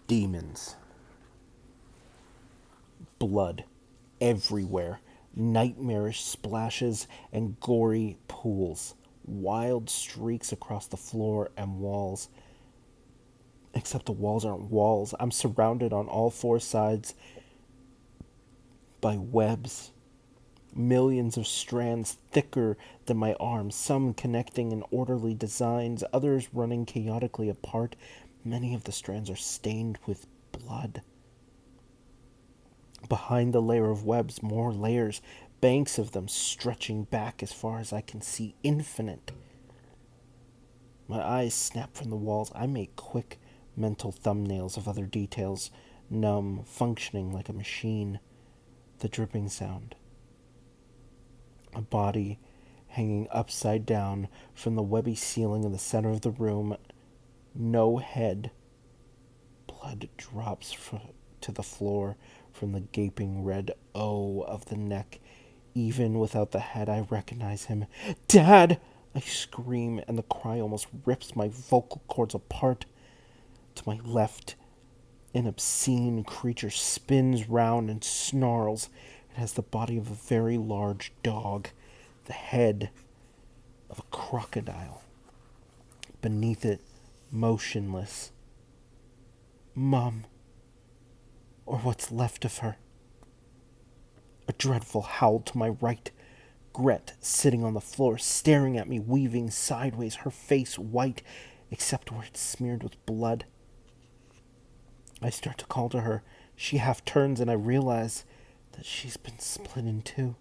Demons. Blood everywhere. Nightmarish splashes and gory pools. Wild streaks across the floor and walls. Except the walls aren't walls. I'm surrounded on all four sides by webs. Millions of strands thicker than my arms, some connecting in orderly designs, others running chaotically apart. Many of the strands are stained with blood. Behind the layer of webs, more layers, banks of them stretching back as far as I can see, infinite. My eyes snap from the walls. I make quick mental thumbnails of other details, numb, functioning like a machine. The dripping sound. A body hanging upside down from the webby ceiling in the center of the room. No head. Blood drops to the floor from the gaping red O of the neck. Even without the head, I recognize him. Dad! I scream, and the cry almost rips my vocal cords apart. To my left, an obscene creature spins round and snarls. It has the body of a very large dog, the head of a crocodile. Beneath it, motionless, Mum, or what's left of her. A dreadful howl to my right. Gret sitting on the floor, staring at me, weaving sideways, her face white, except where it's smeared with blood. I start to call to her. She half turns, and I realize that she's been split in two.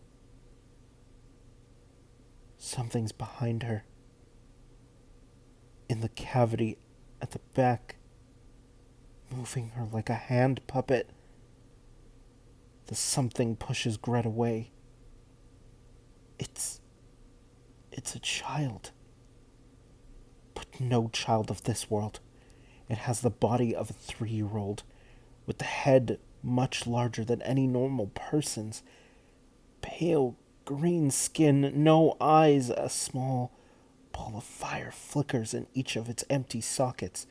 Something's behind her. In the cavity at the back, moving her like a hand puppet. The something pushes Gret away. It's a child. But no child of this world. It has the body of a 3-year-old, with the head much larger than any normal person's. Pale green skin, no eyes, a small ball of fire flickers in each of its empty sockets.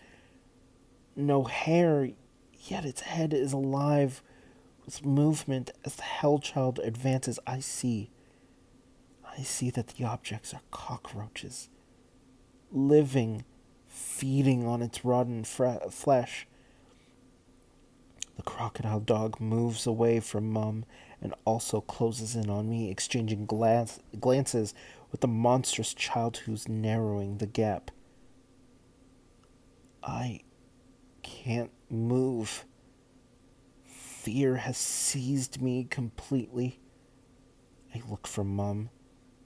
No hair, yet its head is alive with movement. As the Hellchild advances, I see that the objects are cockroaches, living, feeding on its rotten flesh. The crocodile dog moves away from Mum and also closes in on me, exchanging glances with the monstrous child who's narrowing the gap. I can't move. Fear has seized me completely. I look from Mum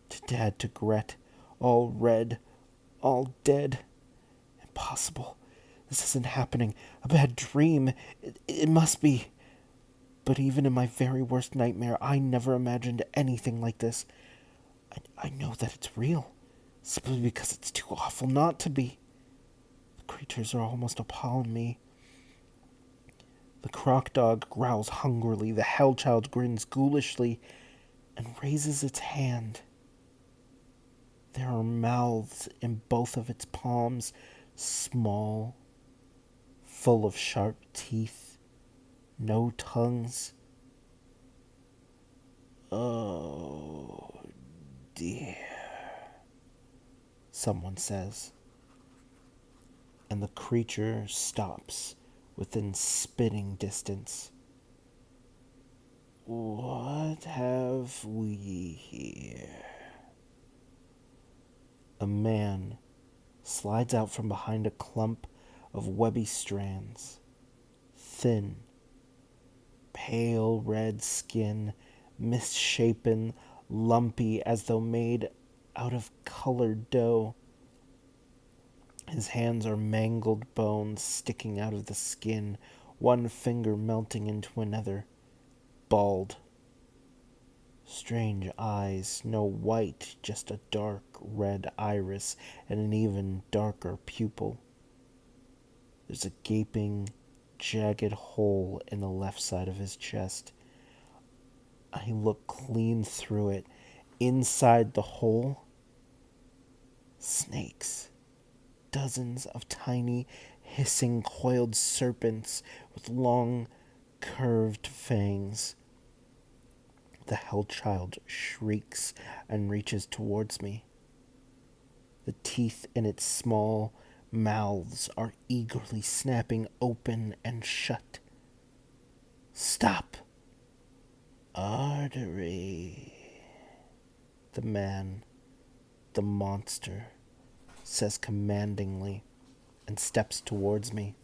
to Dad to Gret, all red, all dead. Impossible. This isn't happening. A bad dream. It must be. But even in my very worst nightmare, I never imagined anything like this. I know that it's real, simply because it's too awful not to be. The creatures are almost upon me. The croc dog growls hungrily. The Hellchild grins ghoulishly and raises its hand. There are mouths in both of its palms, small, full of sharp teeth, no tongues. Oh dear, someone says, and the creature stops within spitting distance. What have we here? A man slides out from behind a clump of webby strands. Thin, pale red skin, misshapen, lumpy as though made out of colored dough. His hands are mangled bones sticking out of the skin, one finger melting into another. Bald. Strange eyes, no white, just a dark red iris and an even darker pupil. There's a gaping, jagged hole in the left side of his chest. I look clean through it. Inside the hole, snakes. Dozens of tiny, hissing coiled serpents with long, curved fangs. The hell child shrieks and reaches towards me. The teeth in its small mouths are eagerly snapping open and shut. Stop! Artery. The man, the monster, says commandingly and steps towards me.